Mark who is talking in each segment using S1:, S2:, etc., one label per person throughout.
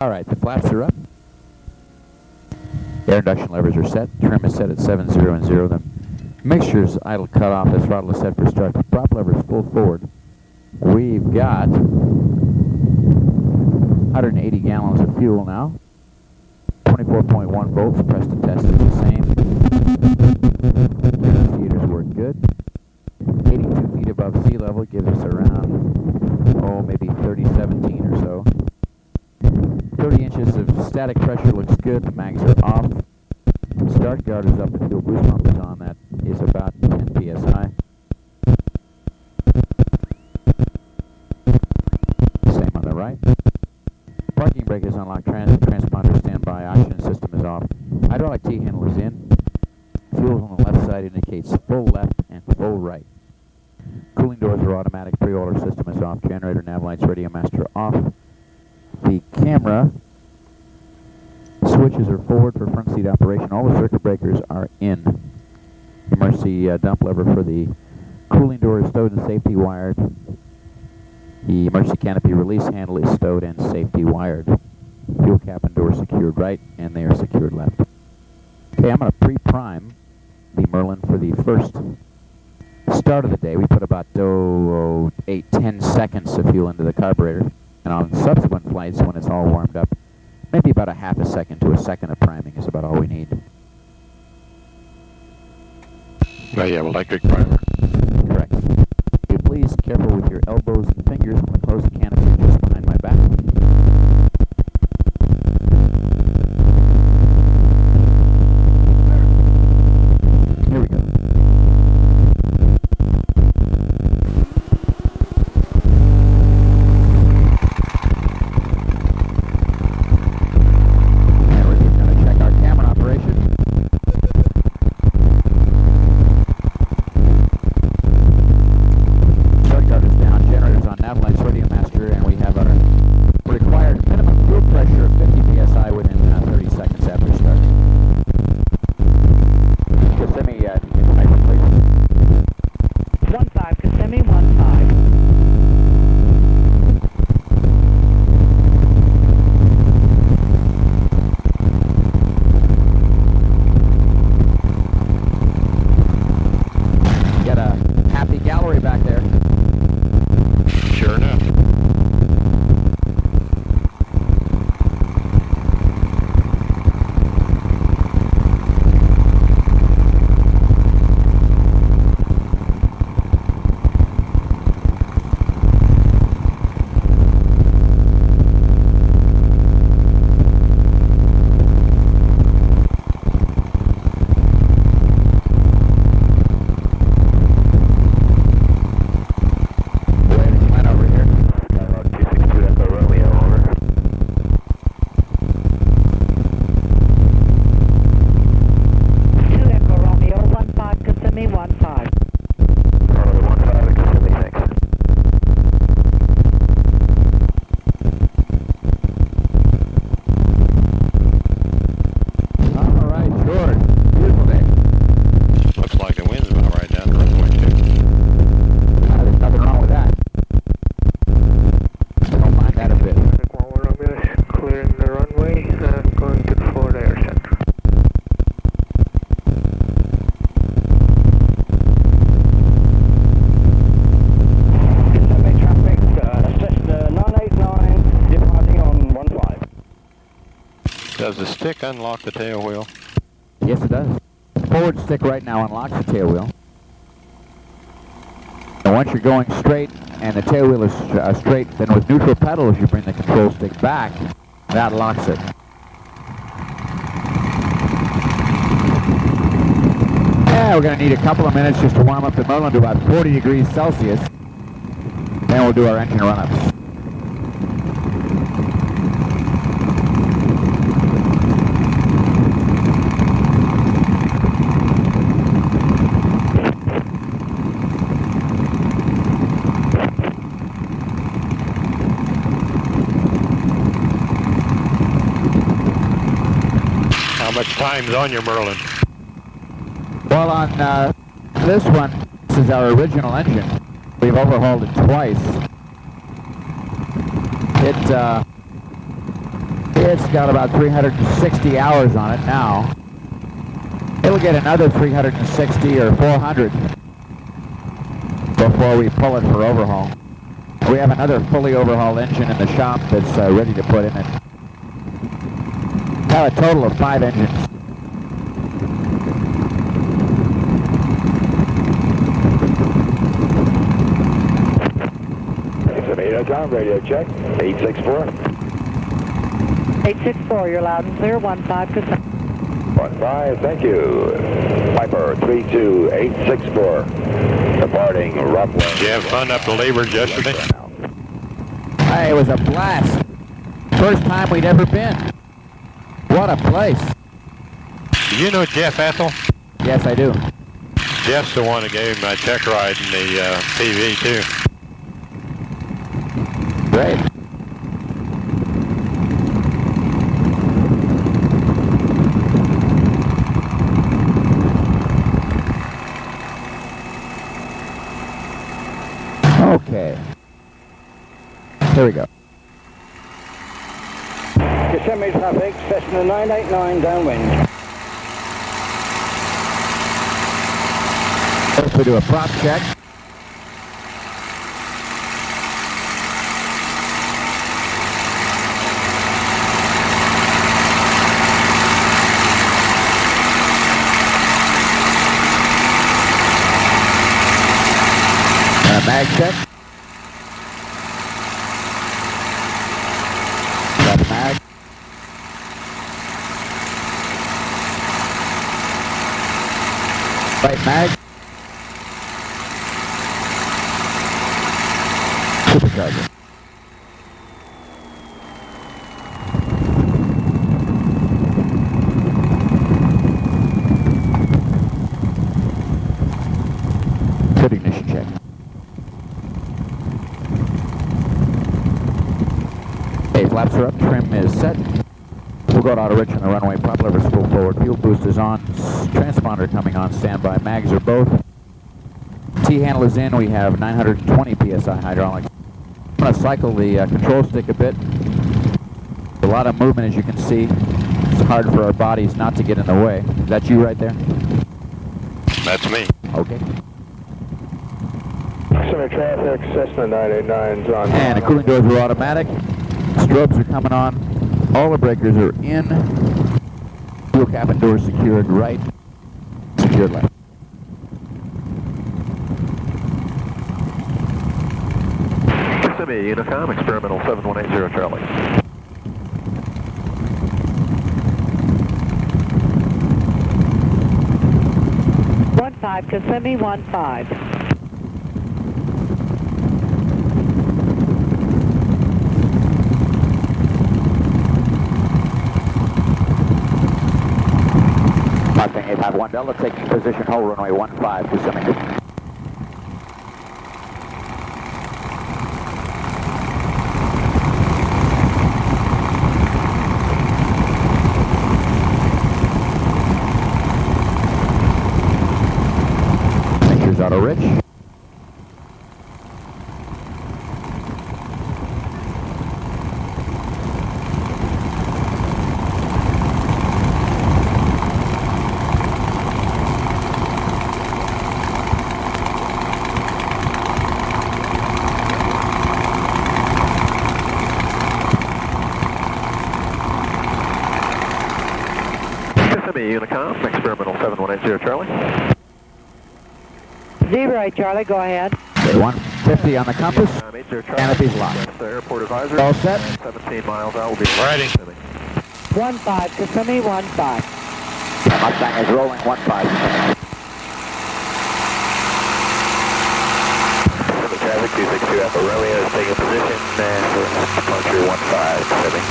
S1: All right, the flaps are up. Air induction levers are set. Trim is set at 70 and 0. The mixture's idle cut off. The throttle is set for start. The prop lever is full forward. We've got 180 gallons of fuel now. 24.1 volts. Press to test is the same. Feeders work good. 82 feet above sea level gives us around, maybe 3017 or so. 30 inches of static pressure looks good. The mags are off. Start guard is up. The fuel boost pump is on. That is about 10 psi. Same on the right. Parking brake is unlocked. Transponder standby. Oxygen system is off. Hydraulic T-handle is in. Fuel on the left side indicates full left and full right. Cooling doors are automatic. Pre-order system is off. Generator, nav lights, radio master off. The camera switches are forward for front seat operation. All the circuit breakers are in. Emergency dump lever for the cooling door is stowed and safety wired. The emergency canopy release handle is stowed and safety wired. Fuel cap and door secured right, and they are secured left. Okay, I'm going to pre-prime the Merlin for the first start of the day. We put about 8-10 seconds of fuel into the carburetor. And on subsequent flights, when it's all warmed up, maybe about a half a second to a second of priming is about all we need.
S2: Now you have electric primer.
S1: Correct. Be please careful with your elbows and fingers. I'm going to close the canopy just behind my back. Here we go.
S2: Does the stick unlock the tail wheel?
S1: Yes, it does. The forward stick right now unlocks the tail wheel. And once you're going straight and the tail wheel is straight, then with neutral pedal, as you bring the control stick back, that locks it. Yeah, we're going to need a couple of minutes just to warm up the Merlin to about 40 degrees Celsius. Then we'll do our engine run-ups.
S2: How much time's on your Merlin?
S1: Well, on this one, this is our original engine. We've overhauled it twice. It's got about 360 hours on it now. It'll get another 360 or 400 before we pull it for overhaul. We have another fully overhauled engine in the shop that's ready to put in it. Have a total of 5 engines.
S3: Tom, radio check, 864.
S4: 864, you're loud and clear, 15 Cassini.
S3: 15, thank you. Piper 32864, departing runway.
S2: Did you have fun up the Labors yesterday?
S1: Hey, it was a blast. First time we'd ever been. What a place.
S2: Do you know Jeff Ethel?
S1: Yes, I do.
S2: Jeff's the one that gave me my check ride in the TV too.
S1: Great. Okay. Here we go.
S5: Yosemite traffic, Cessna 989 downwind.
S1: First we do a prop check. Mag check. Got mag. Right mag. Supercharger. Good ignition check. Flaps are up, trim is set. We'll go to auto rich on the runway, prop levers full forward, fuel boost is on, transponder coming on, standby, mags are both. T-handle is in, we have 920 PSI hydraulics. I'm going to cycle the control stick a bit. A lot of movement as you can see. It's hard for our bodies not to get in the way. Is that you right there?
S2: That's me.
S1: Okay.
S3: Center traffic, Cessna 989's on.
S1: And the cooling doors are automatic. Strobes are coming on. All the breakers are in. Fuel cap and doors secured right. Secured left.
S3: Kissimmee, Unicom, experimental 7180 Charlie.
S4: One five, Kissimmee, 15.
S1: Mustang 851 Delta taking position, hold runway 15 to Kissimmee. Here's auto rich.
S3: Unicom, experimental 7180 Charlie.
S4: 08 Charlie, go ahead.
S1: Okay, 150 on the compass.
S3: 80 Charlie.
S1: Canopies locked.
S3: The airport advisor.
S1: All set.
S3: 17 miles out. We'll be
S2: Riding.
S4: 15, Kissimmee, 15.
S1: Mustang is rolling 15.
S3: Traffic 262 Alpha Romeo is taking position for departure 15 Kissimmee.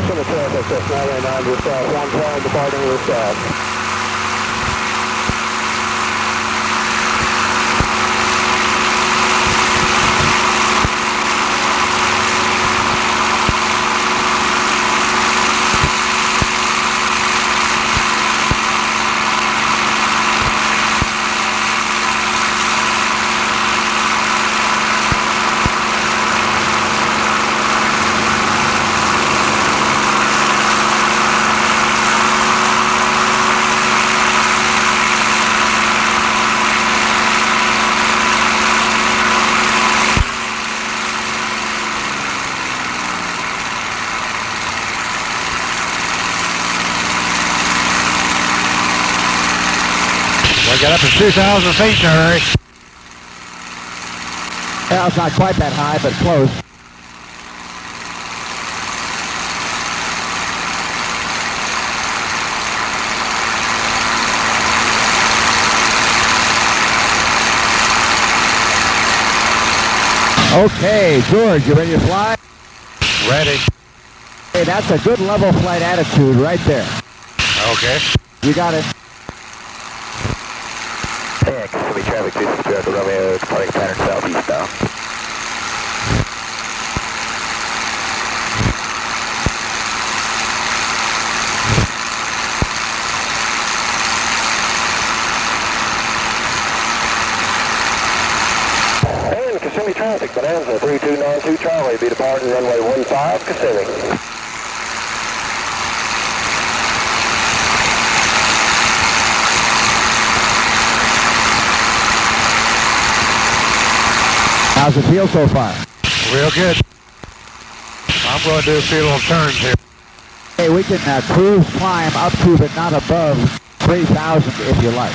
S3: Center traffic, Cessna 989 to south, 15 departing to south.
S2: got up to 2,000 feet in a hurry.
S1: Well, it's not quite that high, but close. Okay, George, you ready to fly?
S2: Ready.
S1: Hey, that's a good level flight attitude right there.
S2: Okay.
S1: You got it.
S3: Hey, Kissimmee traffic 262 Echo Romeo, departing pattern southeast now. And Kissimmee traffic, Bonanza 3292 Charlie, be departing runway 15 Kissimmee.
S1: How's it feel so far?
S2: Real good. I'm going to do a few little turns here.
S1: Hey, we can cruise climb up to but not above 3,000 if you like.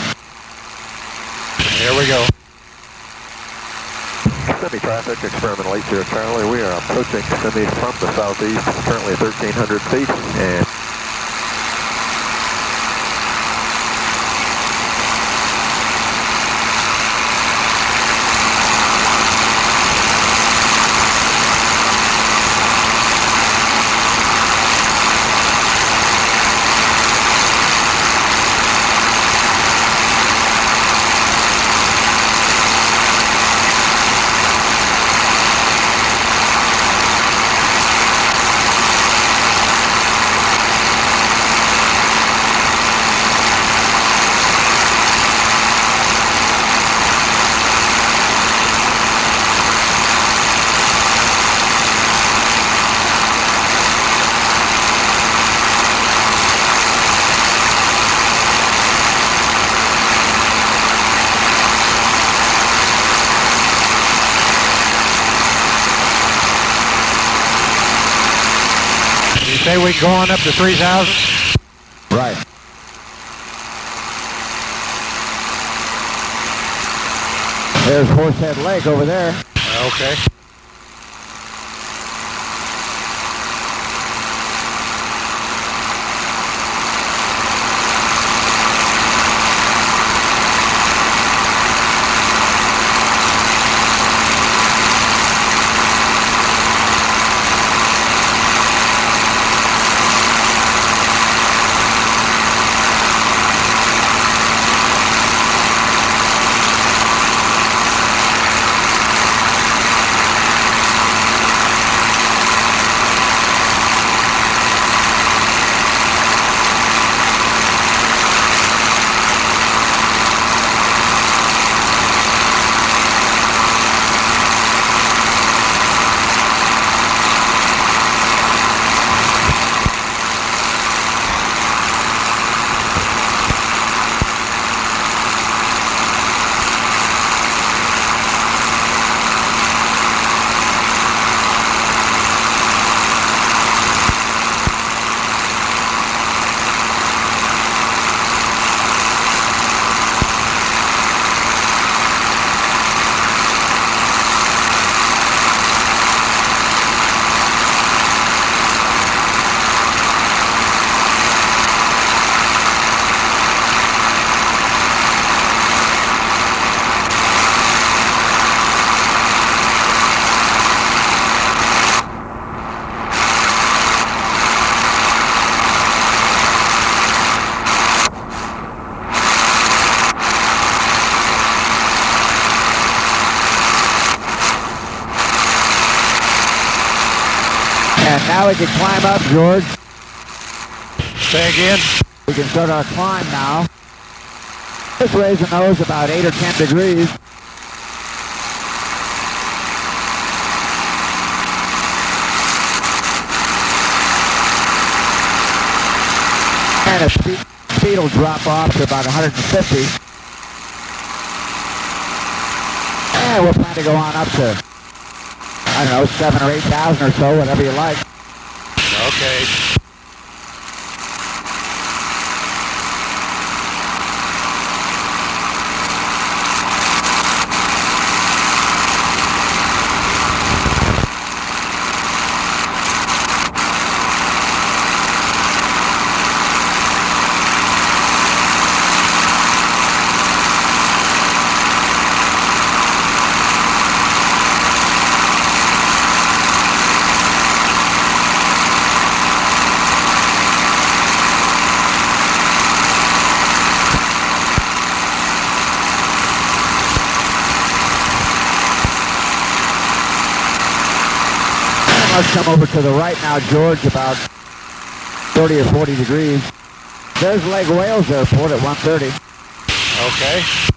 S2: Here we go.
S3: Kissimmee traffic, experimental 80 Charlie. We are approaching Kissimmee from the southeast, currently 1,300 feet, and
S2: You say we go on up to 3,000?
S1: Right. There's Horsehead Lake over there.
S2: Okay.
S1: And now we can climb up, George.
S2: Say again?
S1: We can start our climb now. Just raise the nose about 8 or 10 degrees. And the speed will drop off to about 150. And we'll plan to go on up to, I don't know, 7,000 or 8,000 or so, whatever you like.
S2: Okay.
S1: Let's come over to the right now, George, about 30 or 40 degrees. There's Lake Wales Airport at 1:30.
S2: Okay.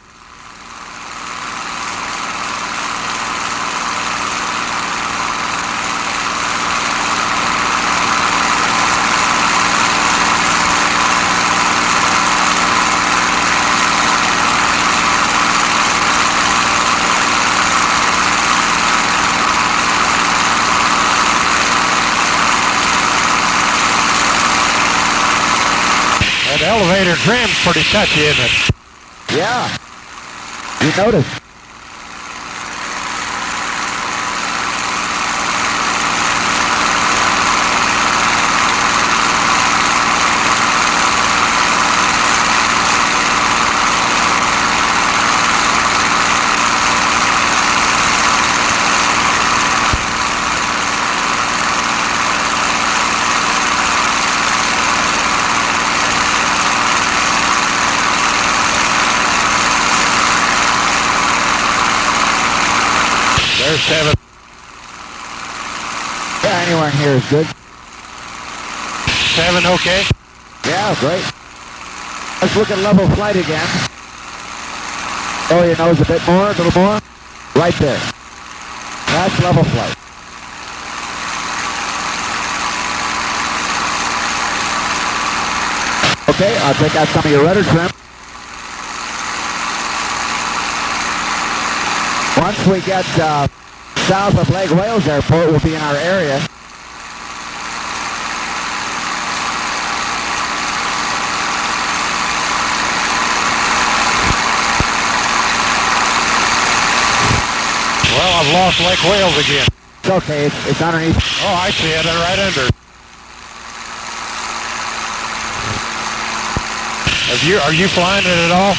S2: That elevator trim's pretty touchy, isn't it?
S1: Yeah. You notice.
S2: There's 7.
S1: Yeah, anywhere in here is good.
S2: 7 okay?
S1: Yeah, great. Let's look at level flight again. Oh, your nose a bit more, a little more. Right there. That's level flight. Okay, I'll take out some of your rudder trim. Once we get south of Lake Wales Airport, we'll be in our area.
S2: Well, I've lost Lake Wales again.
S1: It's okay, it's underneath.
S2: Oh, I see it. They're right under. Are you flying it at all?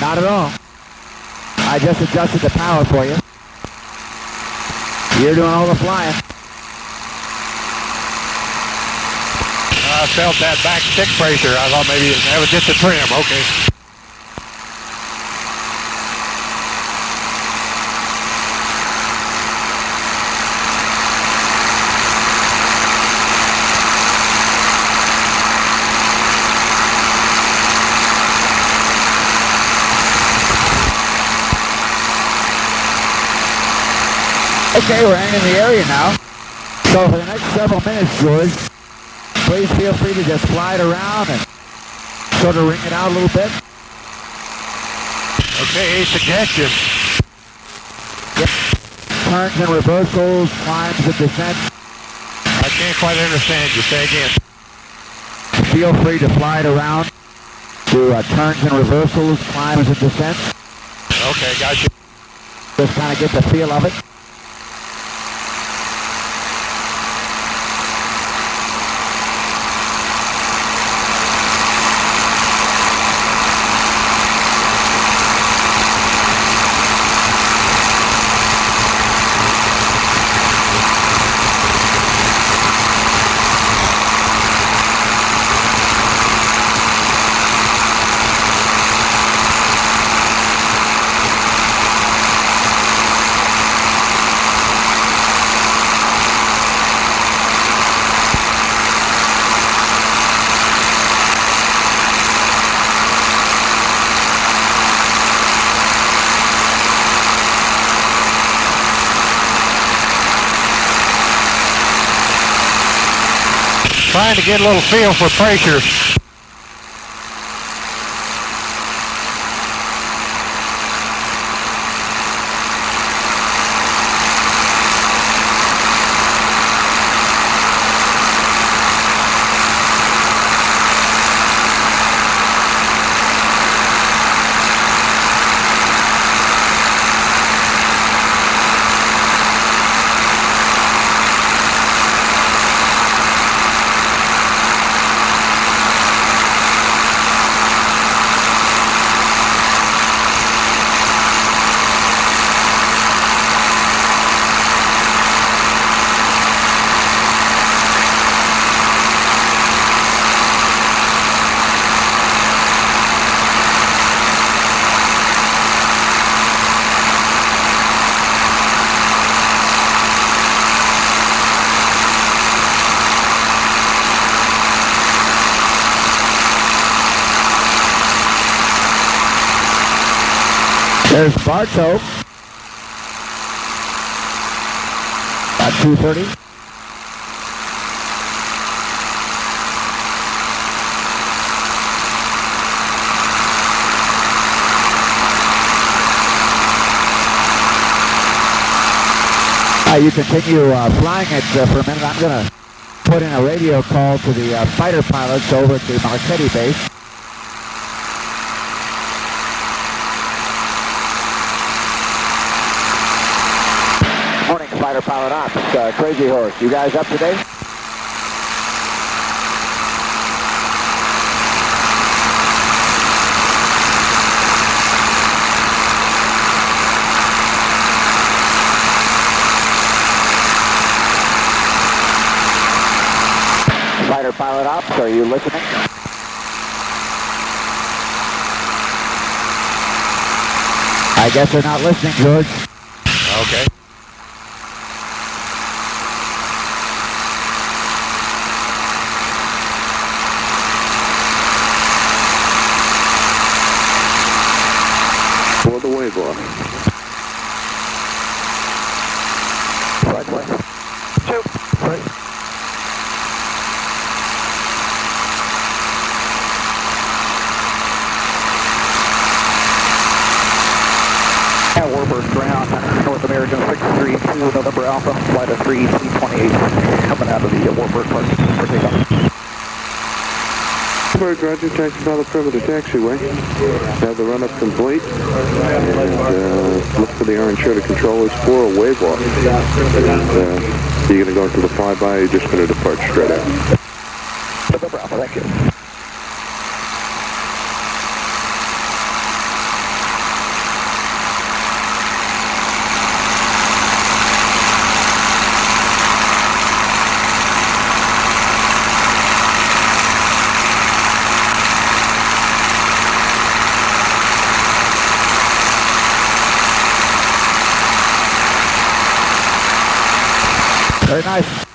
S1: Not at all. I just adjusted the power for you. You're doing all the flying.
S2: I felt that back stick pressure. I thought maybe that was just a trim. Okay.
S1: Okay, we're entering the area now. So for the next several minutes, George, please feel free to just fly it around and sort of ring it out a little bit.
S2: Okay, suggestion.
S1: Yep. Turns and reversals, climbs and descents.
S2: I can't quite understand you. Say again.
S1: Feel free to fly it around to turns and reversals, climbs and descents.
S2: Okay, got you.
S1: Just kind of get the feel of it.
S2: Trying to get a little feel for pressure.
S1: There's Bartow. About 230. You continue flying it for a minute. I'm going to put in a radio call to the fighter pilots over at the Marchetti base. Morning, fighter pilot ops. Crazy Horse. You guys up today? Fighter pilot ops, are you listening? I guess they're not listening, George.
S2: Okay.
S3: For the wave off.
S5: Right way. 2, 3. Warburg ground, North American 632 November Alpha, flight of 328, coming out of the Warburg Park for takeoff.
S3: Warburg, roger, taxi pilot perimeter taxiway. Have the run-up complete. And look for the orange shirt of controllers for a wave off. And you're going to go into the flyby, or you're just going to depart straight out?
S5: November Alpha, thank you.
S1: Very nice.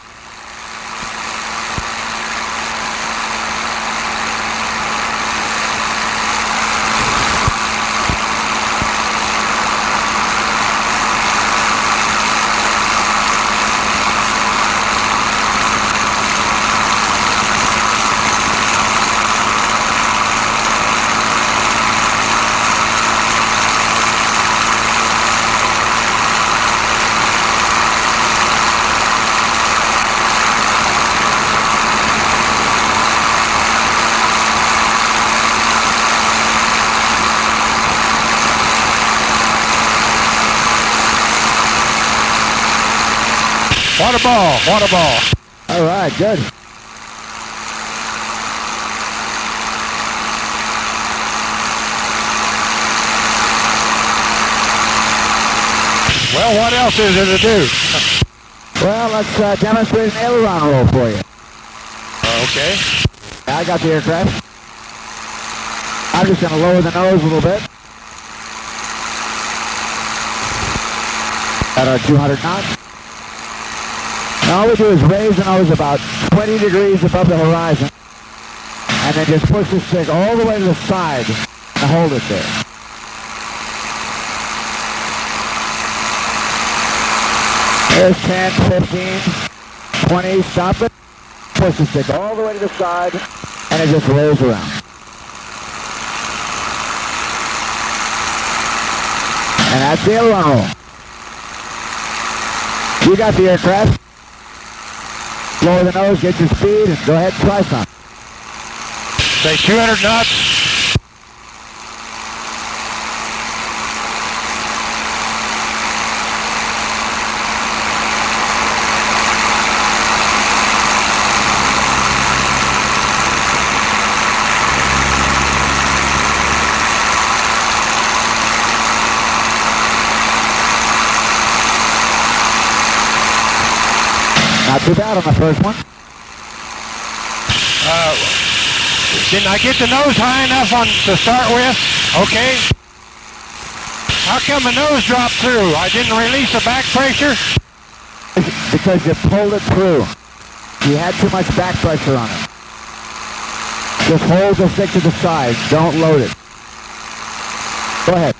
S2: Water ball, water ball.
S1: All right, good.
S2: Well, what else is there to do?
S1: Well, let's demonstrate an aileron roll for you.
S2: Okay.
S1: I got the aircraft. I'm just going to lower the nose a little bit. At our 200 knots. And all we do is raise the nose about 20 degrees above the horizon. And then just push the stick all the way to the side and hold it there. There's 10, 15, 20, stop it. Push the stick all the way to the side, and it just rolls around. And that's the aileron roll. You got the aircraft. Lower the nose, get your speed, and go ahead and try some.
S2: Say 200 knots.
S1: Not too bad on the first one.
S2: Didn't I get the nose high enough to start with? Okay. How come the nose dropped through? I didn't release the back pressure?
S1: Because you pulled it through. You had too much back pressure on it. Just hold the stick to the side. Don't load it. Go ahead.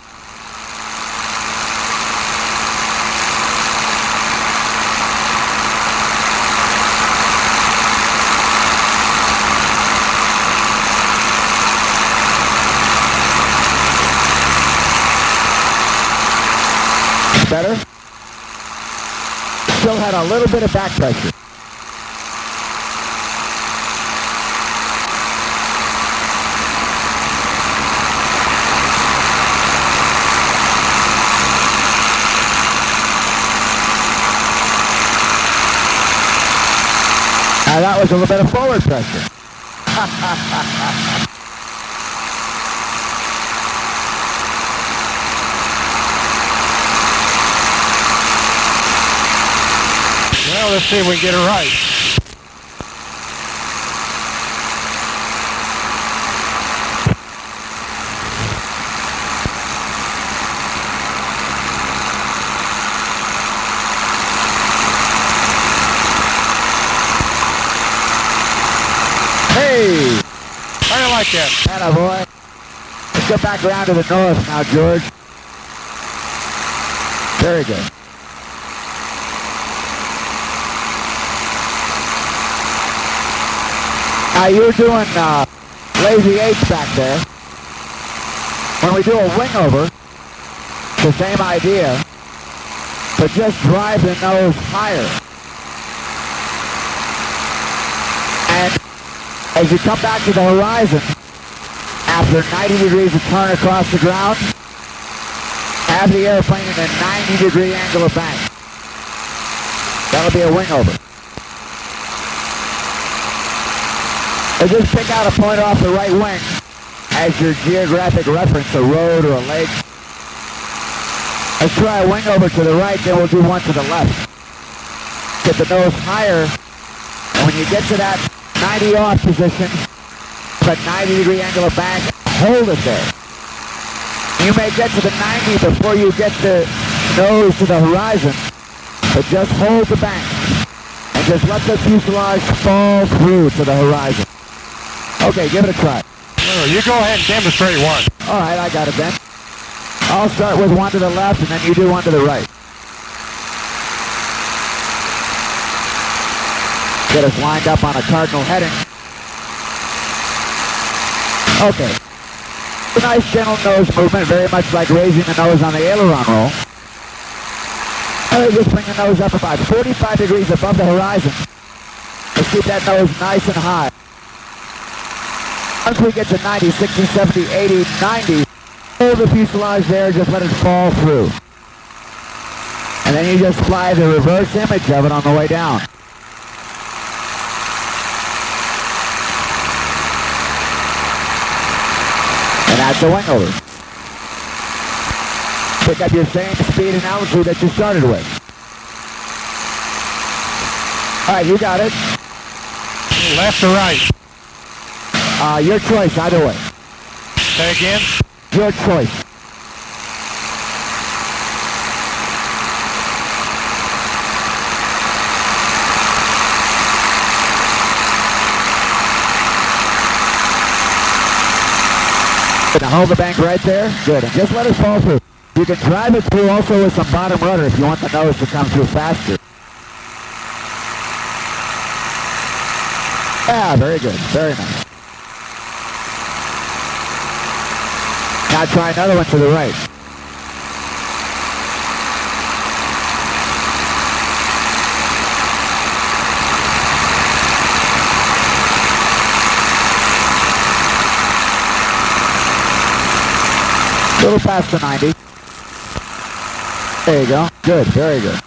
S1: still had a little bit of back pressure. Now that was a little bit of forward pressure.
S2: Well, let's see if we can get it right.
S1: Hey!
S2: I like that.
S1: Atta boy. Let's go back around to the north now, George. Very good. Now you're doing lazy eights back there. When we do a wing over, the same idea, but just drive the nose higher. And as you come back to the horizon, after 90 degrees of turn across the ground, have the airplane in a 90-degree angle of bank. That'll be a wing over. So just pick out a point off the right wing as your geographic reference, a road or a lake. Let's try a wing over to the right, then we'll do one to the left. Get the nose higher, and when you get to that 90 off position, but 90-degree angle of bank, hold it there. You may get to the 90 before you get the nose to the horizon, but just hold the bank and just let the fuselage fall through to the horizon. Okay, give it a try.
S2: Well, you go ahead and demonstrate one.
S1: All right, I got it then. I'll start with one to the left, and then you do one to the right. Get us lined up on a cardinal heading. Okay. A nice gentle nose movement, very much like raising the nose on the aileron roll. Just bring the nose up about 45 degrees above the horizon. Let's keep that nose nice and high. Once we get to 90, 60, 70, 80, 90, hold the fuselage there, just let it fall through. And then you just fly the reverse image of it on the way down. And that's a wing over. Pick up your same speed and altitude that you started with. All right, you got it.
S2: Left or right?
S1: Your choice, either way.
S2: Say again?
S1: Your choice. Now hold the bank right there. Good. And just let it fall through. You can drive it through also with some bottom rudder if you want the nose to come through faster. Yeah, very good. Very nice. Now try another one to the right. A little past the 90. There you go. Good. Very good.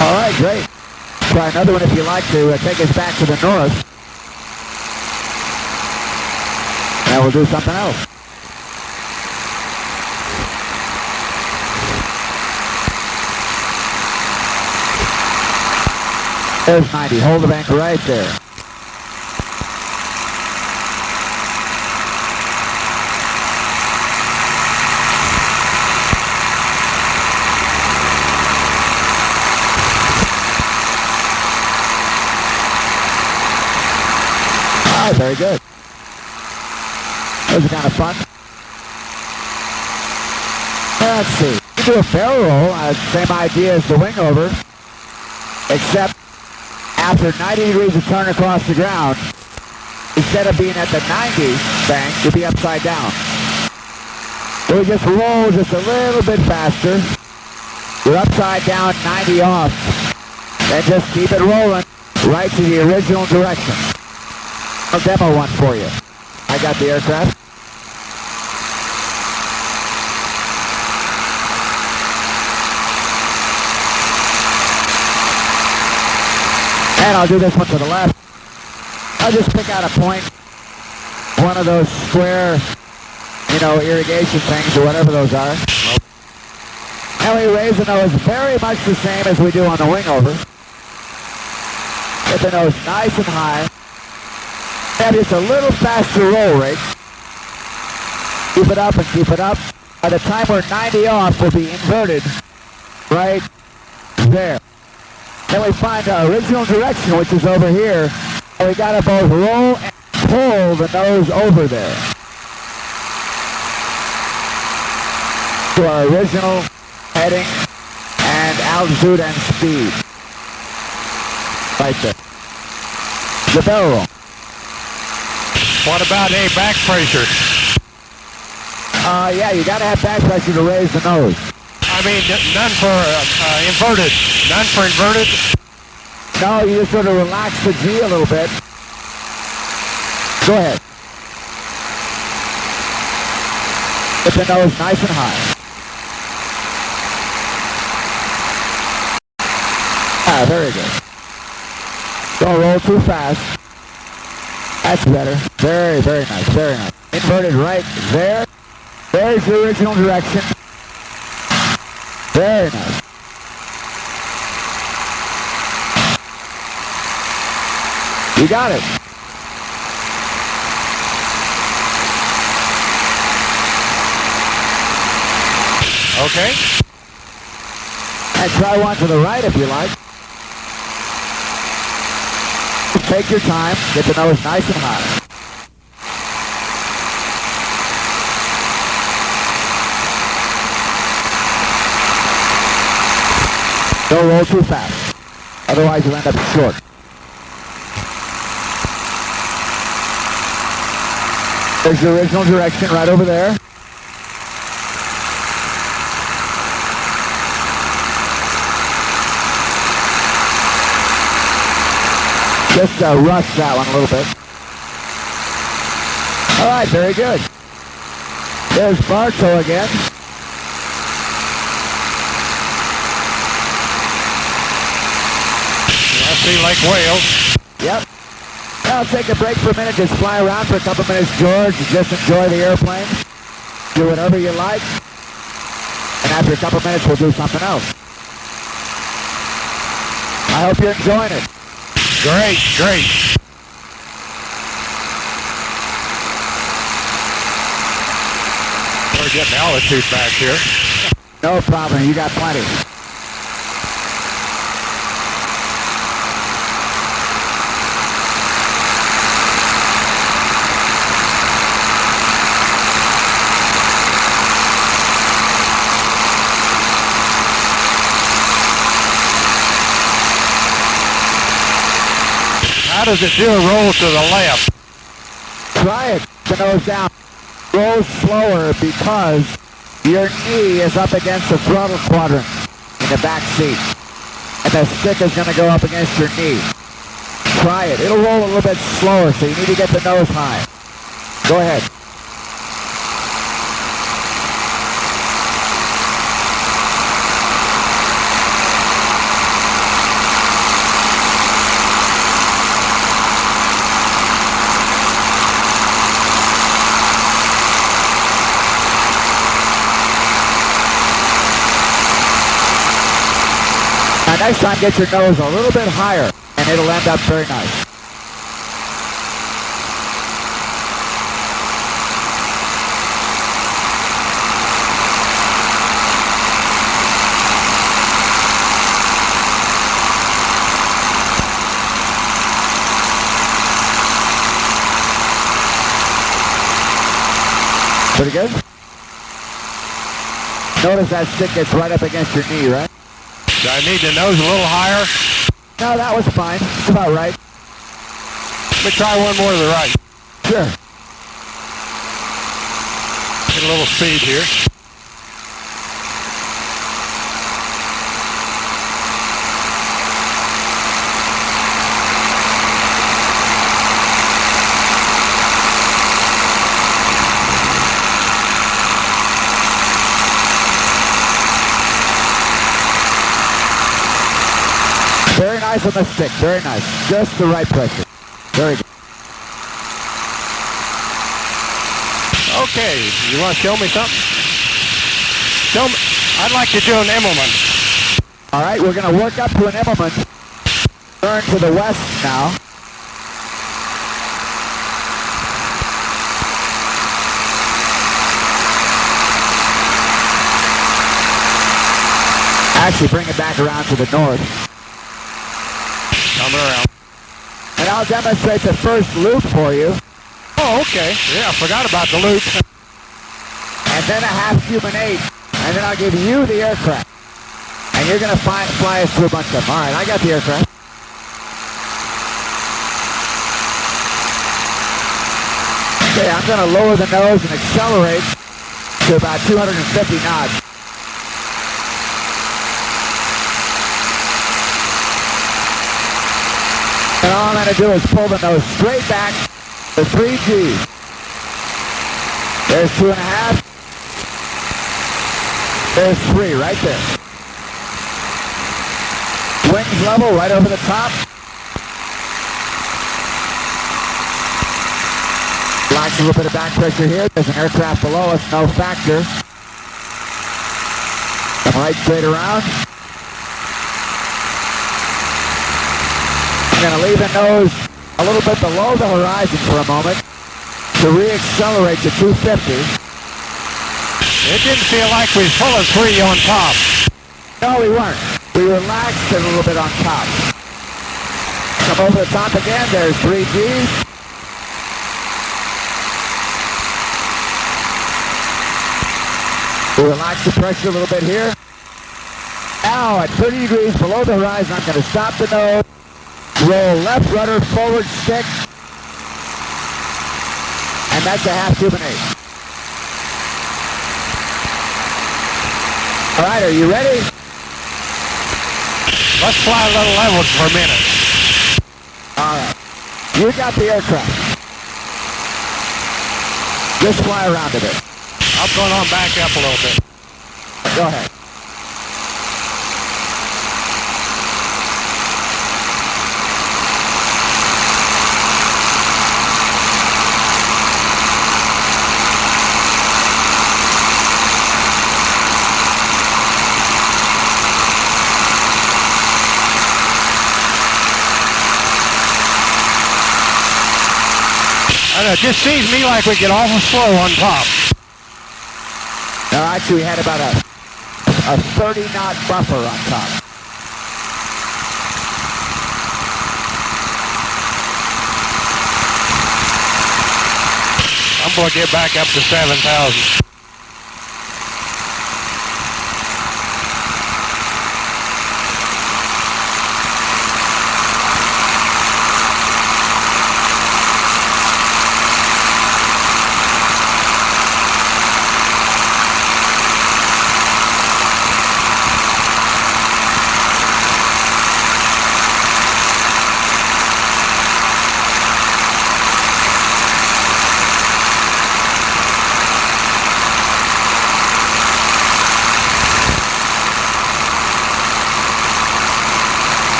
S1: All right, great. Try another one if you like to take us back to the north. And we'll do something else. There's 90. Hold the bank right there. Very good. Those are kind of fun. Let's see. You do a barrel roll, same idea as the wing over, except after 90 degrees of turn across the ground, instead of being at the 90 bank, you'll be upside down. So we just roll just a little bit faster. You're upside down, 90 off. Then just keep it rolling right to the original direction. I'll demo one for you. I got the aircraft. And I'll do this one to the left. I'll just pick out a point, one of those square, irrigation things or whatever those are. And we raise the nose very much the same as we do on the wing over. Get the nose nice and high. And it's a little faster roll rate. Keep it up and keep it up. By the time we're 90 off, we'll be inverted right there. Then we find our original direction, which is over here. And we gotta both roll and pull the nose over there to our original heading and altitude and speed. Right there. The barrel roll.
S2: What about a back pressure?
S1: Yeah, you gotta have back pressure to raise the nose.
S2: I mean, none for inverted. None for inverted?
S1: No, you just sort of relax the G a little bit. Go ahead. Get the nose nice and high. Ah, very good. Don't roll too fast. That's better. Very, very nice. Very nice. Inverted right there. There's the original direction. Very nice. You got it.
S2: Okay.
S1: And try one to the right if you like. Take your time. Get the nose nice and high. Don't roll too fast. Otherwise you'll end up short. There's the original direction right over there. Just rush that one a little bit. All right, very good. There's Bartow again.
S2: I see Lake Wales.
S1: Yep. I'll take a break for a minute, just fly around for a couple minutes, George, and just enjoy the airplane. Do whatever you like. And after a couple minutes, we'll do something else. I hope you're enjoying it.
S2: Great, great. We're getting altitude back here.
S1: No problem, you got plenty.
S2: How does it do a roll to the left?
S1: Try it. The nose down. Roll slower because your knee is up against the throttle quadrant in the back seat. And the stick is going to go up against your knee. Try it. It'll roll a little bit slower, so you need to get the nose high. Go ahead. Now next time, get your nose a little bit higher, and it'll end up very nice. Pretty good? Notice that stick gets right up against your knee, right?
S2: Do I need the nose a little higher?
S1: No, that was fine. It's about right.
S2: Let me try one more to the right.
S1: Sure.
S2: Get a little speed here.
S1: Very nice on the stick. Very nice. Just the right pressure. Very good.
S2: Okay, you want to show me something? Show me. I'd like to do an Immelman.
S1: All right, we're going to work up to an Immelman. Turn to the west now. Actually, bring it back around to the north.
S2: Coming around.
S1: And I'll demonstrate the first loop for you.
S2: Oh, okay. Yeah, I forgot about the loop.
S1: And then a half human 8. And then I'll give you the aircraft. And you're going to fly us through a bunch of them. All right, I got the aircraft. Okay, I'm going to lower the nose and accelerate to about 250 knots. And all I'm going to do is pull the nose straight back to 3 Gs. There's 2.5. There's 3 right there. Wings level right over the top. Relax a little bit of back pressure here. There's an aircraft below us, no factor. Come right straight around. I'm going to leave the nose a little bit below the horizon for a moment to re-accelerate to 250.
S2: It didn't feel like we was full of 3 on top.
S1: No, we weren't. We relaxed it a little bit on top. Come over the top again. There's 3 Gs. We relax the pressure a little bit here. Now at 30 degrees below the horizon, I'm going to stop the nose. Roll left rudder, forward stick, and that's a half human 8. All right, are you ready?
S2: Let's fly a little level for a minute.
S1: All right. You got the aircraft. Just fly around a bit.
S2: I'm going on back up a little bit.
S1: Go ahead.
S2: I don't know, it just seems to me like we get awful slow on top.
S1: No, actually we had about a 30-knot buffer on top.
S2: I'm going to get back up to 7,000.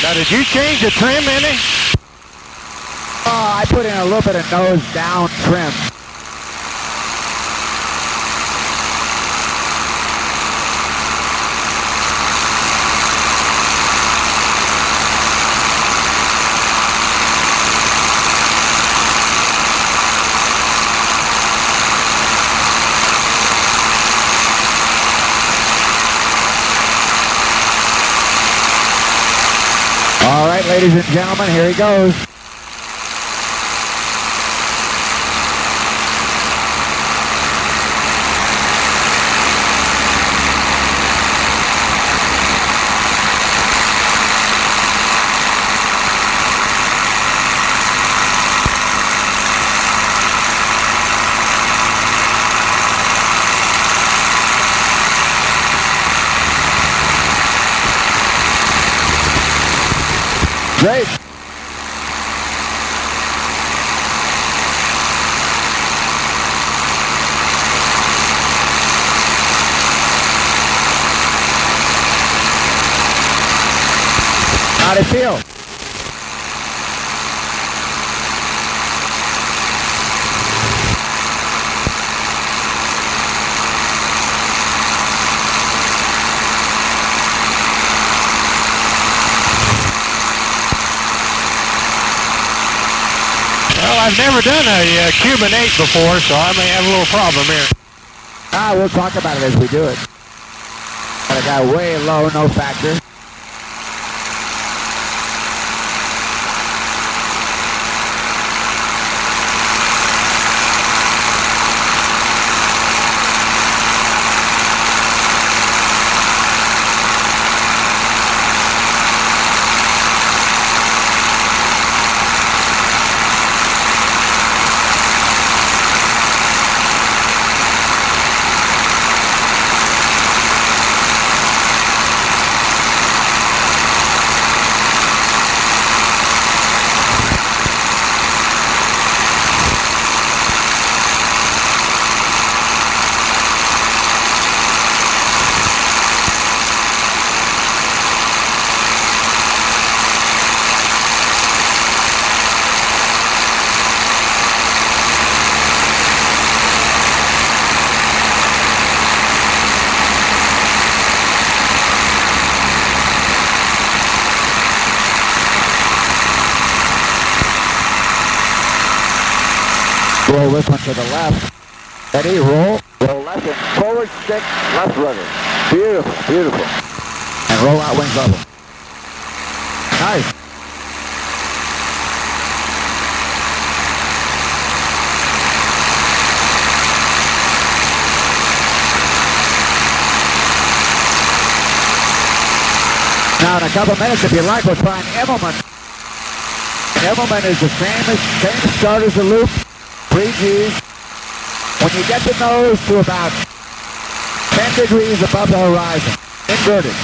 S2: Now, did you change the trim any?
S1: I put in a little bit of nose down trim. All right, ladies and gentlemen, here he goes. Great. How'd it feel?
S2: Well, I've never done a Cuban 8 before, so I may have a little problem here.
S1: We'll talk about it as we do it. Got a guy way low, no factor. Roll this one to the left. Ready, roll. Roll left and forward stick, left rudder. Beautiful, beautiful. And roll out wings level. Nice. Now in a couple minutes, if you like, we'll try an Immelman. An Immelman is the same start as the loop. 3 Gs. When you get the nose to about 10 degrees above the horizon, inverted,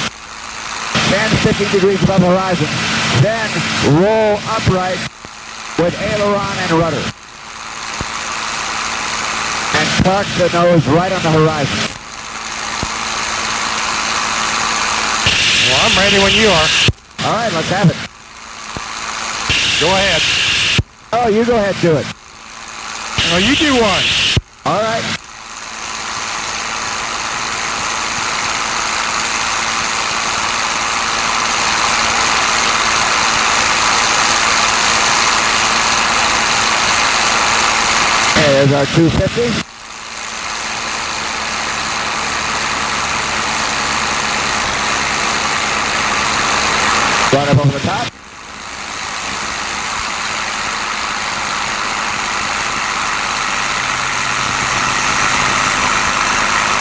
S1: 10, 15 degrees above the horizon, then roll upright with aileron and rudder. And park the nose right on the horizon.
S2: Well, I'm ready when you are.
S1: All right, let's have it.
S2: Go ahead.
S1: Oh, you go ahead, do it.
S2: Oh, you do one.
S1: All right. There's our 250. Right up over the top.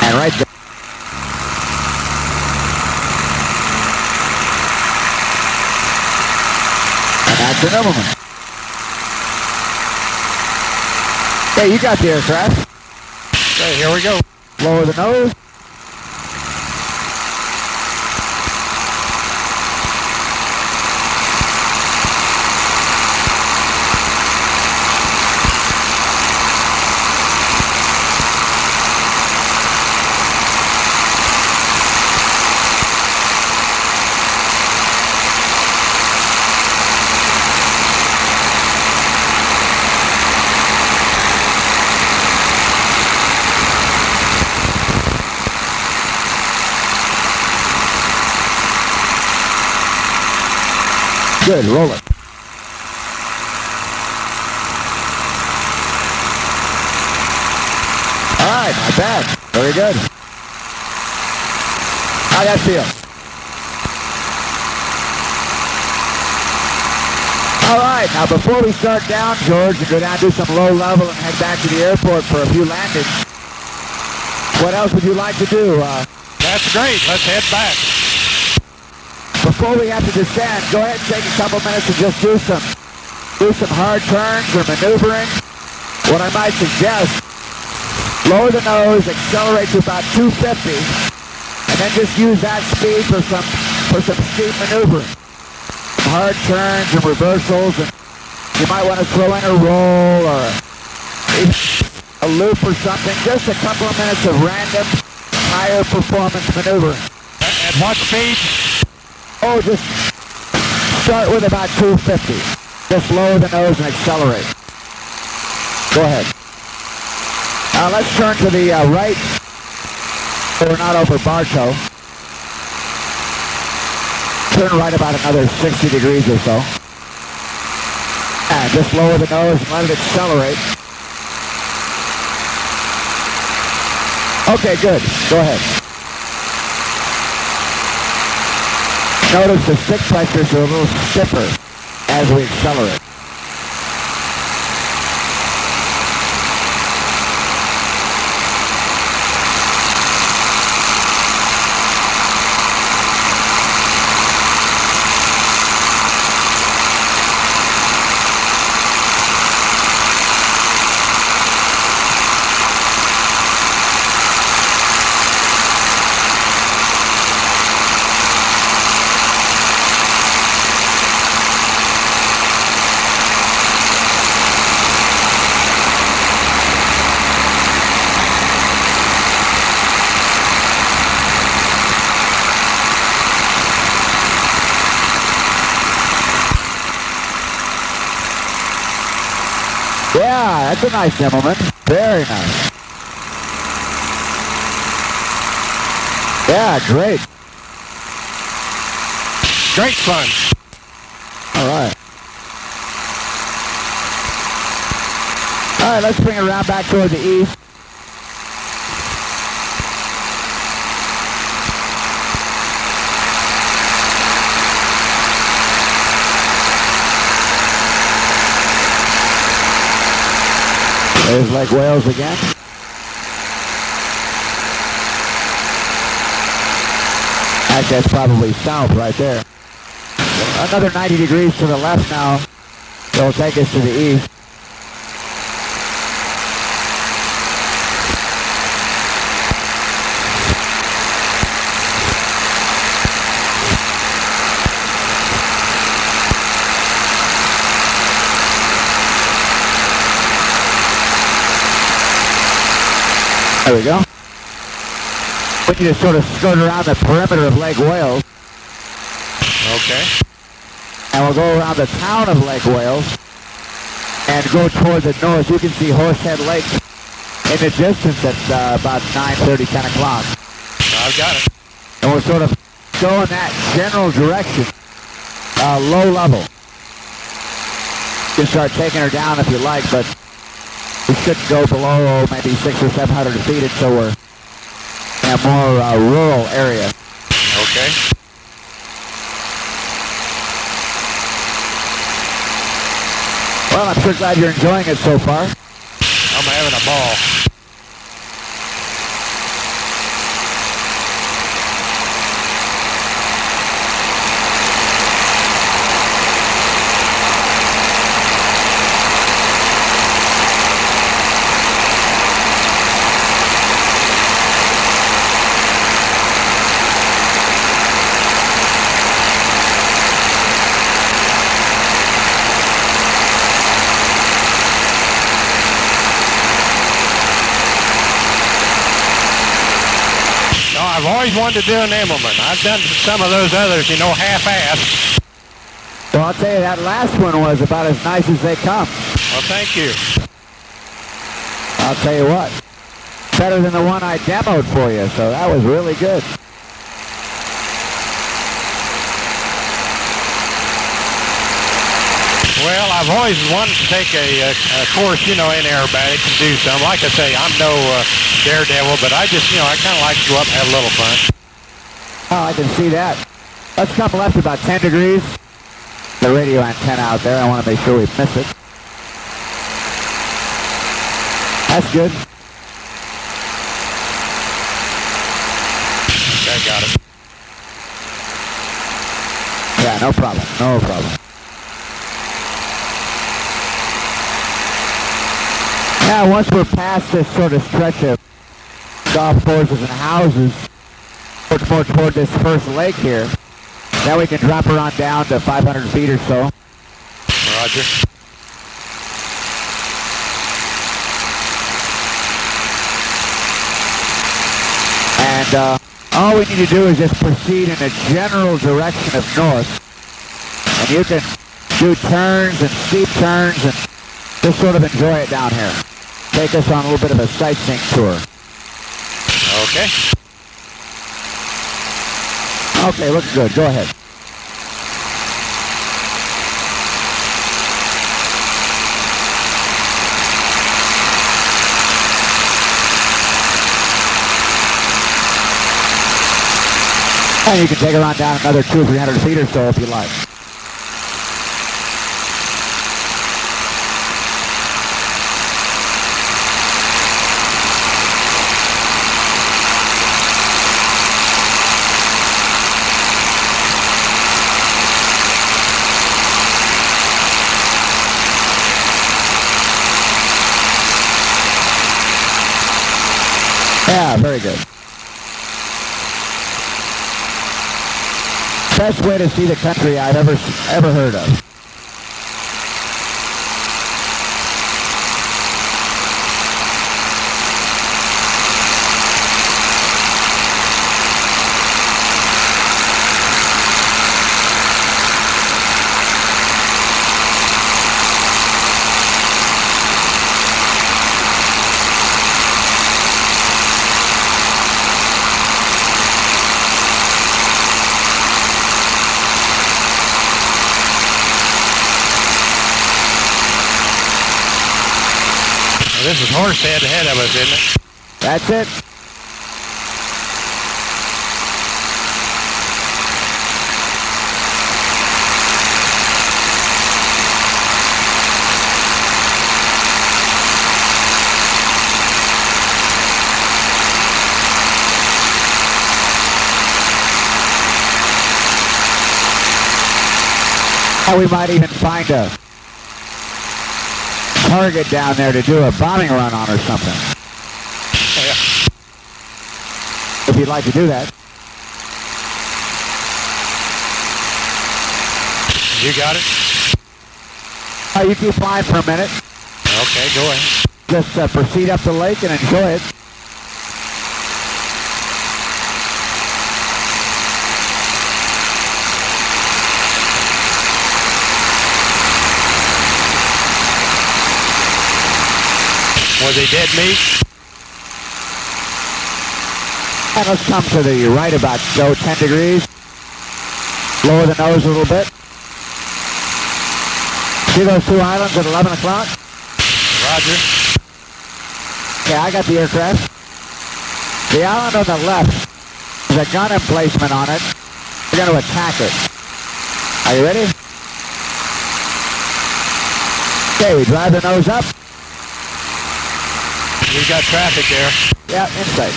S1: And right there. And that's an Immelman. Okay, you got the aircraft.
S2: Okay, here we go.
S1: Lower the nose. Good, roll it. All right, not bad. Very good. How'd that feel? All right, now before we start down, George, and go down, do some low level and head back to the airport for a few landings, what else would you like to do?
S2: That's great. Let's head back.
S1: Before we have to descend, go ahead and take a couple minutes and just do some hard turns or maneuvering. What I might suggest, lower the nose, accelerate to about 250, and then just use that speed for some steep maneuvering. hard turns and reversals, and you might want to throw in a roll or a loop or something. Just a couple of minutes of random higher performance maneuvering.
S2: At what speed?
S1: Oh, just start with about 250. Just lower the nose and accelerate. Go ahead. Let's turn to the right. So we're not over Bartow. Turn right about another 60 degrees or so. And just lower the nose and let it accelerate. Okay, good. Go ahead. Notice the stick pressures are a little stiffer as we accelerate. Yeah, that's a nice gentleman. Very nice. Yeah, great.
S2: Great fun.
S1: All right. All right, let's bring it around back toward the east. There's Lake Wales again. Actually, that's probably south right there. Another 90 degrees to the left now. It'll take us to the east. There we go. We need to sort of skirt around the perimeter of Lake Wales.
S2: Okay.
S1: And we'll go around the town of Lake Wales and go toward the north. You can see Horsehead Lake in the distance at about 9:30, 10 o'clock.
S2: I've got it.
S1: And we'll sort of go in that general direction, low level. You can start taking her down if you like, but we shouldn't go below maybe 600 or 700 feet until we're in a more rural area.
S2: Okay.
S1: Well, I'm sure glad you're enjoying it so far.
S2: I'm having a ball. I've always wanted to do an Immelman. I've done some of those others, you know, half-assed.
S1: Well, I'll tell you, that last one was about as nice as they come.
S2: Well, thank you.
S1: I'll tell you what, better than the one I demoed for you, so that was really good.
S2: Well, I've always wanted to take a course, you know, in aerobatics and do some. Like I say, I'm no daredevil, but I just, you know, I kind of like to go up and have a little fun.
S1: Oh, I can see that. Let's come left about 10 degrees. The radio antenna out there, I want to make sure we miss it. That's good.
S2: Okay, got it.
S1: Yeah, no problem, no problem. Now, once we're past this sort of stretch of golf courses and houses, more toward this first lake here, Then we can drop her on down to 500 feet or so.
S2: Roger.
S1: And all we need to do is just proceed in a general direction of north. And you can do turns and steep turns and just sort of enjoy it down here. Take us on a little bit of a sightseeing tour.
S2: Okay.
S1: Okay, looking good. Go ahead. And you can take her on down another 200 or 300 feet or so if you like. Yeah, very good. Best way to see the country I've ever heard of.
S2: This is Horsehead ahead of us, isn't it?
S1: That's it. Now we might even find a target down there to do a bombing run on or something.
S2: Yeah.
S1: If you'd like to do that.
S2: You got it?
S1: You keep flying for a minute.
S2: Okay, go ahead.
S1: Just proceed up the lake and enjoy it.
S2: Was he dead meat?
S1: And let's come to the right about 10 degrees. Lower the nose a little bit. See those two islands at 11 o'clock?
S2: Roger.
S1: Okay, I got the aircraft. The island on the left is a gun emplacement on it. We're going to attack it. Are you ready? Okay, we drive the nose up.
S2: You got traffic there.
S1: Yeah, insight.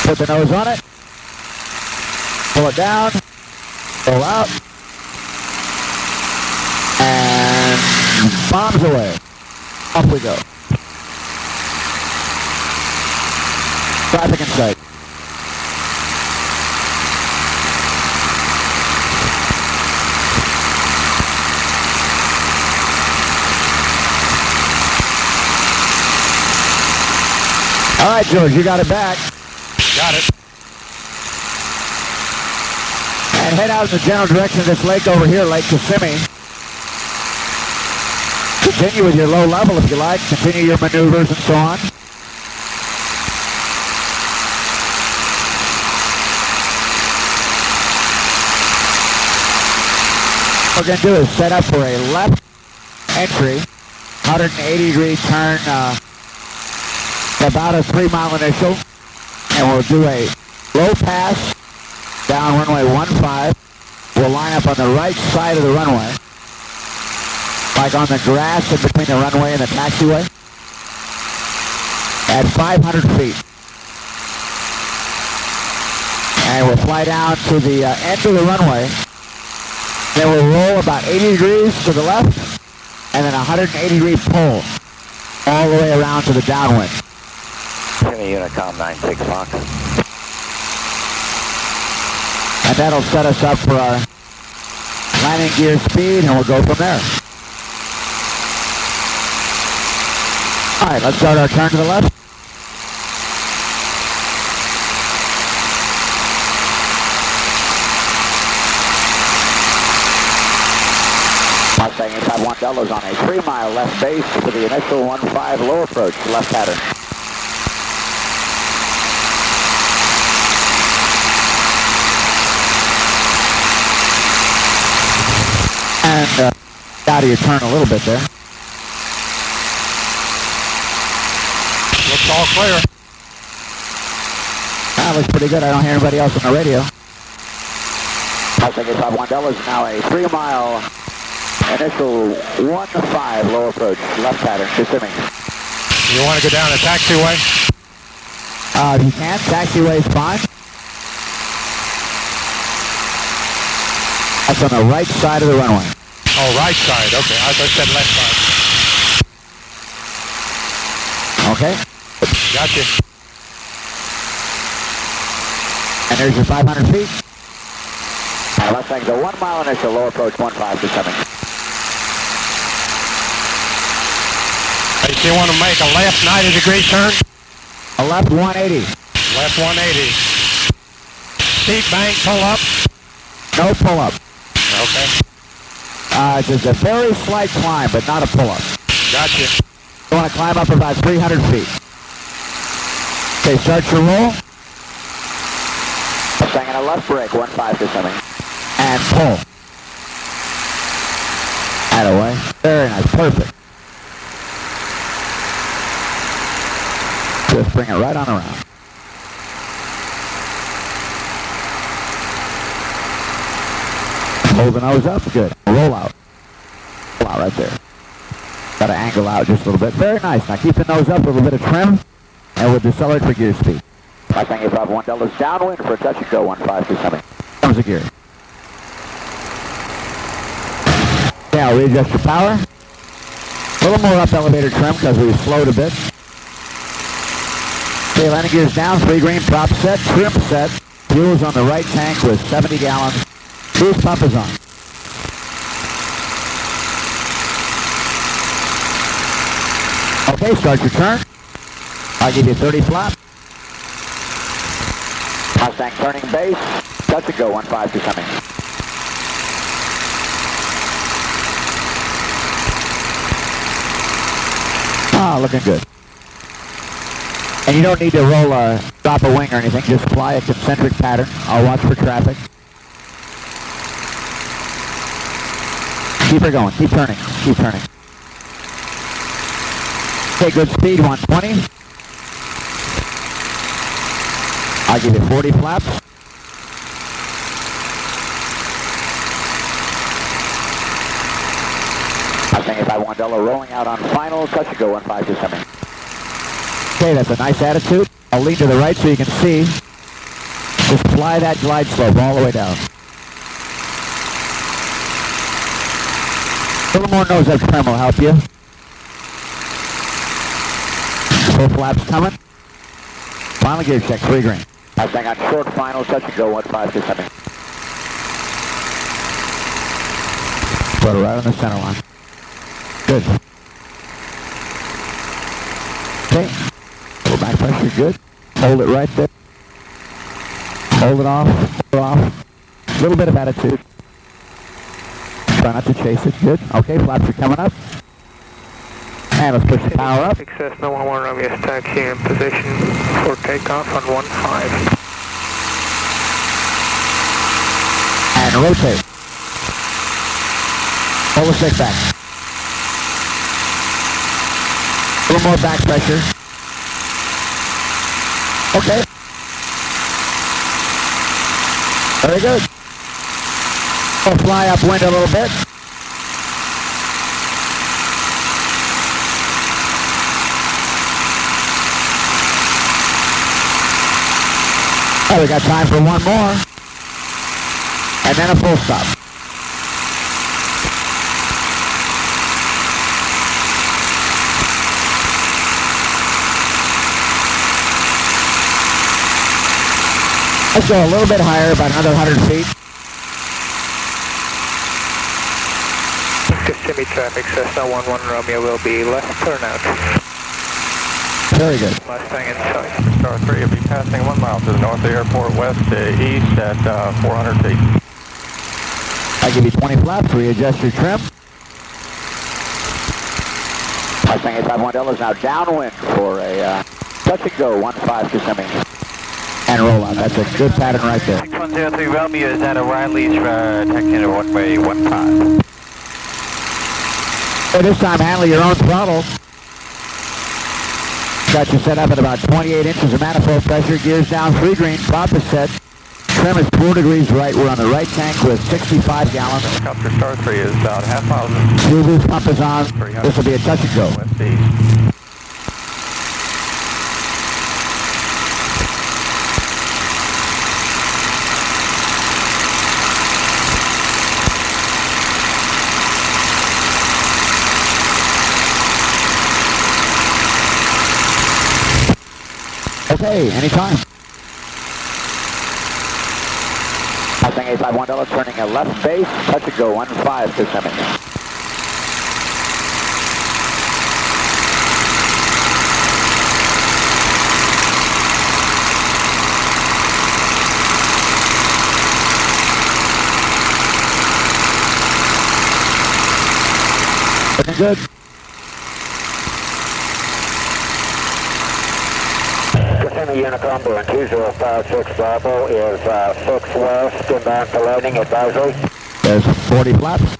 S1: Put the nose on it. Pull it down. Pull out. And bombs away. Off we go. Traffic in sight. All right, George, you got it back.
S2: Got it.
S1: And head out in the general direction of this lake over here, Lake Kissimmee. Continue with your low level if you like. Continue your maneuvers and so on. What we're going to do is set up for a left entry, 180-degree turn, about a 3-mile initial, and we'll do a low pass down runway 15. We'll line up on the right side of the runway, like on the grass in between the runway and the taxiway, at 500 feet. And we'll fly down to the end of the runway. Then we'll roll about 80 degrees to the left, and then a 180-degree pull all the way around to the downwind.
S5: Jimmy Unicom 96 Fox.
S1: And that'll set us up for our landing gear speed, and we'll go from there. All right, let's start our turn to the left.
S5: Mustang 851 Delta's on a 3-mile left base for the initial 1-5 low approach, left pattern.
S1: And out of your turn a little bit there.
S2: Looks all clear.
S1: That looks pretty good. I don't hear anybody else on the radio.
S5: Mustang 851 Delta's now a 3-mile initial 1-5 low approach, left pattern, Kissimmee.
S2: You want to go down the taxiway?
S1: If you can, taxiway's fine. That's on the right side of the runway.
S2: Oh, right side. Okay, I thought you said left side.
S1: Okay.
S2: Gotcha.
S1: And there's your 500 feet.
S5: And Mustang's a 1-mile initial low approach, 1-5 Kissimmee.
S2: Hey, so you want to make a left 90-degree turn?
S1: A left 180.
S2: Left 180. Steep bank, pull up.
S1: No pull-up.
S2: Okay.
S1: It's just a very slight climb, but not a pull-up.
S2: Gotcha.
S1: You want to climb up about 300 feet. Okay, start your roll.
S5: Mustang in a left brake, 1-5 Kissimmee.
S1: And pull. Atta-way. Very nice. Perfect. Just bring it right on around. Hold the nose up. Good. Roll out. Roll out right there. Got to angle out just a little bit. Very nice. Now keep the nose up, a little bit of trim, and we'll decelerate for gear speed.
S5: Mustang 851 Delta's downwind for a touch and go, 1-5 Kissimmee.
S1: Comes the gear. Now readjust your power. A little more up elevator trim because we slowed a bit. Okay, landing gear's down, 3 green, prop set, trim set. Fuel's on the right tank with 70 gallons. Cruise pump is on. Okay, start your turn. I'll give you 30 flap.
S5: Mustang turning base, touch and go, 1-5 Kissimmee.
S1: Ah, looking good. And you don't need to roll a drop a wing or anything. Just fly a concentric pattern. I'll watch for traffic. Keep her going. Keep turning. Keep turning. Okay, good speed, 120. I'll give you 40 flaps.
S5: Mustang 851 Delta rolling out on final, touch and go, 1-5 Kissimmee.
S1: Okay, that's a nice attitude. I'll lean to the right so you can see. Just fly that glide slope all the way down. A little more nose up trim will help you. Full flaps coming. Final gear check, 3 green.
S5: Mustang on short final, touch and go, 1-5 Kissimmee.
S1: Put it right on the center line. Good. Okay. Little back pressure, good. Hold it right there. Hold it off. Hold it off. A little bit of attitude. Try not to chase it. Good. Okay, flaps are coming up. And let's push the power up.
S6: Success, no 11 Romeo is taxi in position for takeoff on 1-5.
S1: And rotate. Pull the stick back. A little more back pressure. Okay. Very good. We'll fly upwind a little bit. Oh, we got time for one more. And then a full stop. Let's go a little bit higher, about another 100 feet.
S6: Kissimmee traffic, Cessna 11 Romeo will be left turnout.
S1: Very good.
S6: Mustang in sight.
S2: Star 3 will be passing 1 mile to the north of the airport, west to east at 400 feet.
S1: I give you 20 flaps, readjust your trim.
S5: Mustang 851 is now downwind for a touch and go 15 Kissimmee.
S1: And roll out. That's a good pattern right there.
S6: 6103 Romeo is at O'Reilly's taxiing to runway 15.
S1: So this time handle your own throttle. Got you set up at about 28 inches of manifold pressure, gears down, 3 green, prop is set. Trim is 4 degrees right. We're on the right tank with 65 gallons.
S2: Helicopter Star 3 is about half mile.
S1: Fuel boost pump is on. This will be a touch and go.
S2: West east.
S1: Okay, anytime.
S5: Mustang 851 turning a left base, touch and go 15 Kissimmee.
S1: Looking good.
S7: Kissimmee Unicom, 2056 Bravo is 6 west, inbound for landing advisory.
S1: There's 40 flaps.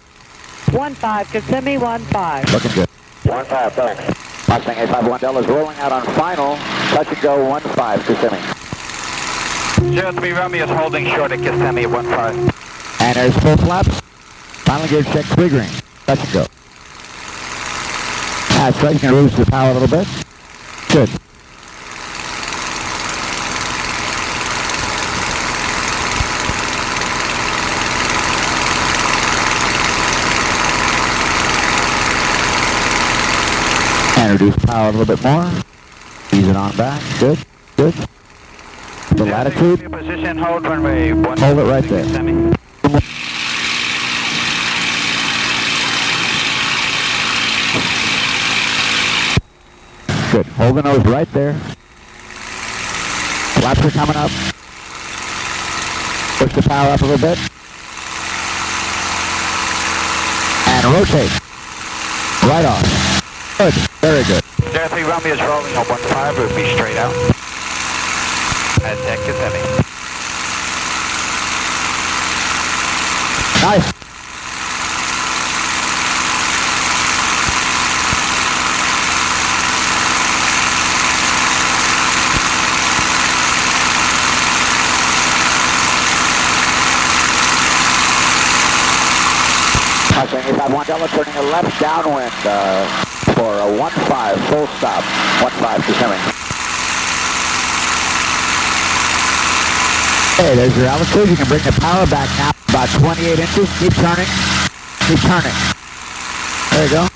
S4: 15 Kissimmee 15.
S1: Looking good.
S7: 15, thanks.
S5: Mustang 851 is rolling out on final, touch and go 15 Kissimmee.
S6: 03 Romeo is holding short at Kissimmee 15.
S1: And there's full flaps. Final gear check, 3 green. Touch and go. That's right, you can reduce the power a little bit. Good. And reduce power a little bit more. Ease it on back. Good. Good. The latitude.
S6: Position, hold runway 15.
S1: Hold it right there.
S6: Kissimmee.
S1: Good. Hold the nose right there. Flaps are coming up. Push the power up a little bit. And rotate. Right on. Good. Very good.
S6: 03 Romeo is rolling on 15, will be straight out. At Kissimmee.
S1: Nice.
S5: Mustang 851 turning a left downwind for a 15 full stop, 15 Kissimmee.
S1: Okay, there's your altitude. You can bring the power back now about 28 inches. Keep turning. Keep turning. There you go.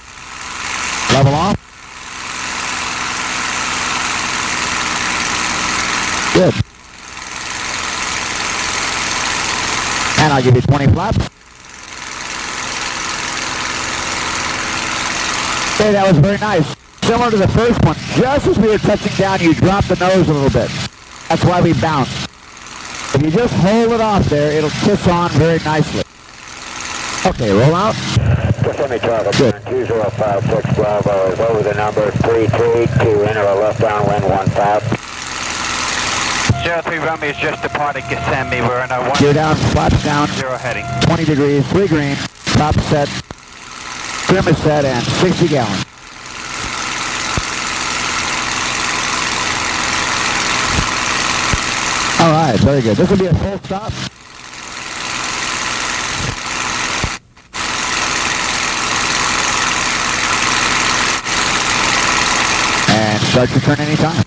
S1: Level off. Good. And I'll give you 20 flaps. Okay, that was very nice. Similar to the first one, just as we were touching down, you dropped the nose a little bit. That's why we bounced. If you just hold it off there, it'll kiss on very nicely. Okay, roll out.
S7: Kissimmee traffic,
S1: Good.
S7: 2056 Bravo is over the number 33 to enter a left downwind 15.
S6: 03 Romeo is just departed Kissimmee. We're in a
S1: Gear down, flaps down,
S6: 10 heading.
S1: 20 degrees, 3 green, top set, trim is set, and 60 gallons. All right, very good. This will be a full stop. And start your turn anytime.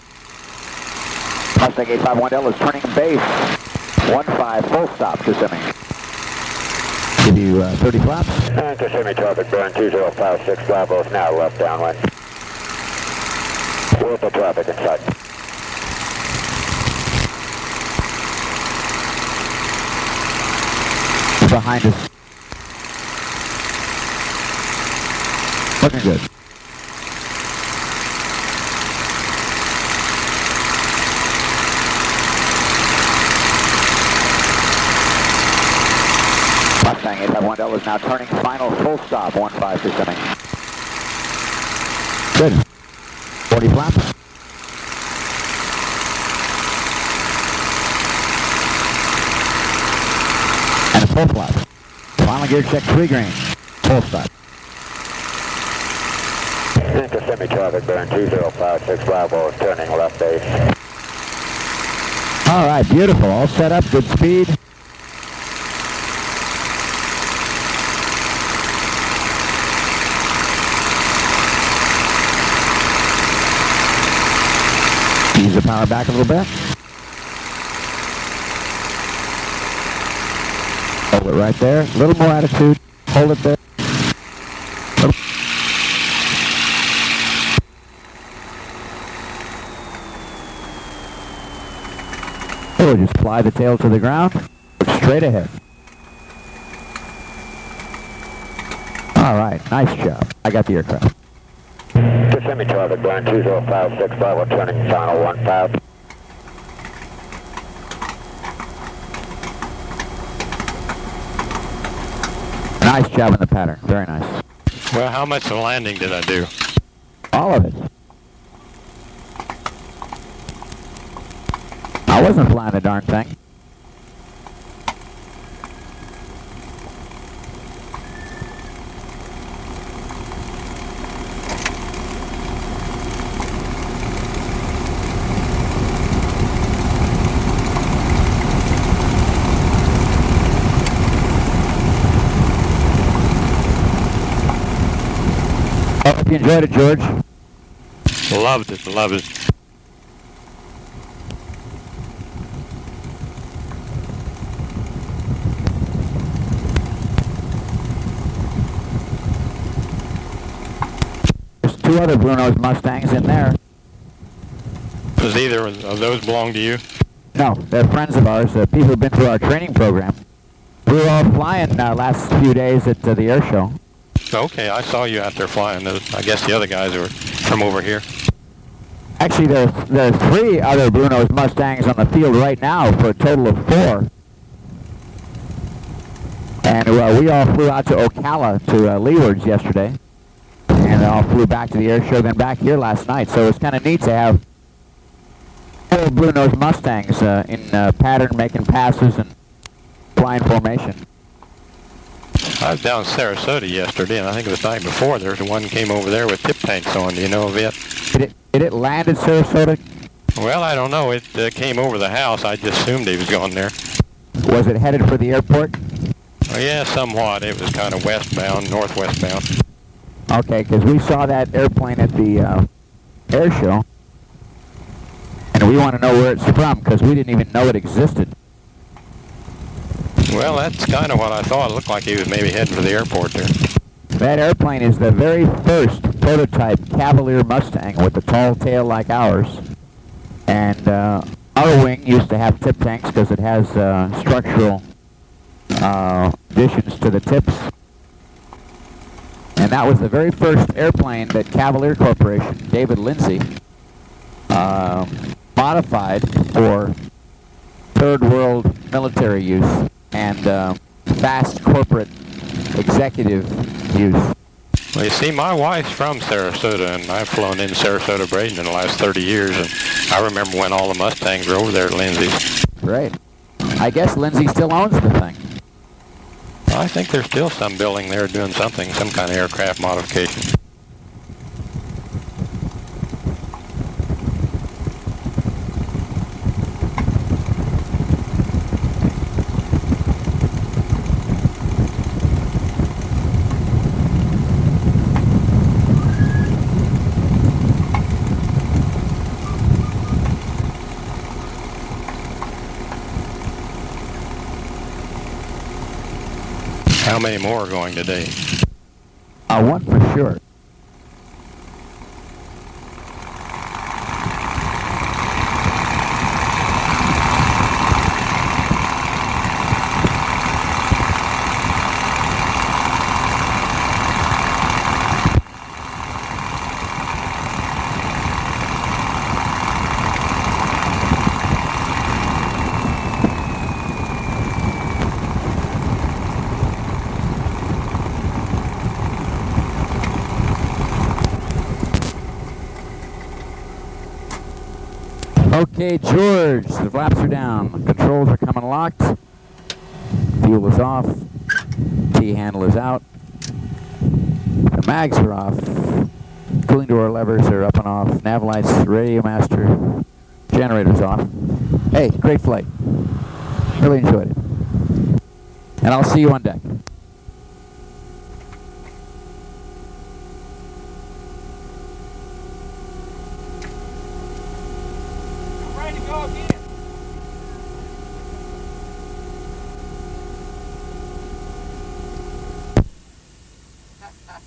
S5: Mustang 851 is turning base, 15 full stop Kissimmee.
S1: Give you 30 flaps.
S7: And Kissimmee traffic, burn 2056 Bravo is now left downwind. World of traffic in sight.
S1: behind us. Looking good.
S5: Mustang 851 Delta is now turning final full stop, 15 descending.
S1: Good. 40 flaps. And a full flap. Final gear check, 3 green. Full stop.
S7: Into semi-traffic burn 2056 Bravo is turning left base.
S1: All right, beautiful. All set up, good speed. Ease the power back a little bit. Hold it right there. A little more attitude. Hold it there. We'll just fly the tail to the ground. Look straight ahead. All right, nice job. I got the aircraft.
S7: To semi-traffic burn 2056 Bravo turning final 15.
S1: Nice job in the pattern. Very nice.
S2: Well, how much of landing did I do?
S1: All of it. I wasn't flying the darn thing. I hope you enjoyed it, George.
S2: Loved it, loved it.
S1: There's 2 other Blue-Nose Mustangs in there.
S2: Does either of those belong to you?
S1: No, they're friends of ours, people who've been through our training program. We were all flying last few days at the air show.
S2: Okay, I saw you out there flying. I guess the other guys were from over here.
S1: Actually, there's 3 other Blue-Nose Mustangs on the field right now for a total of 4. And we all flew out to Ocala to Leewards yesterday. And all flew back to the air show, then back here last night. So it's kind of neat to have 4 Blue-Nose Mustangs in pattern, making passes and flying formation.
S2: I was down in Sarasota yesterday, and I think it was the night before. There's one came over there with tip tanks on. Do you know of it?
S1: Did it land at Sarasota?
S2: Well, I don't know. It came over the house. I just assumed he was going there.
S1: Was it headed for the airport?
S2: Oh, yeah, somewhat. It was kind of westbound, northwest bound.
S1: Okay, because we saw that airplane at the air show, and we want to know where it's from, because we didn't even know it existed.
S2: Well, that's kind of what I thought. It looked like he was maybe heading for the airport there.
S1: That airplane is the very first prototype Cavalier Mustang with the tall tail like ours. And our wing used to have tip tanks because it has structural additions to the tips. And that was the very first airplane that Cavalier Corporation, David Lindsay, modified for third world military use and fast corporate executive use.
S2: Well, you see, my wife's from Sarasota, and I've flown in Sarasota Braden in the last 30 years, and I remember when all the Mustangs were over there at Lindsay's.
S1: Great. I guess Lindsay still owns the thing.
S2: I think there's still some building there doing something, some kind of aircraft modification. How many more are going today?
S1: One for sure. Okay, George, the flaps are down. Controls are coming locked. Fuel is off. T-handle is out. The mags are off. Cooling door levers are up and off. Nav lights, radio master, generators off. Hey, great flight. Really enjoyed it. And I'll see you on deck.
S8: Ready to go again. What's that?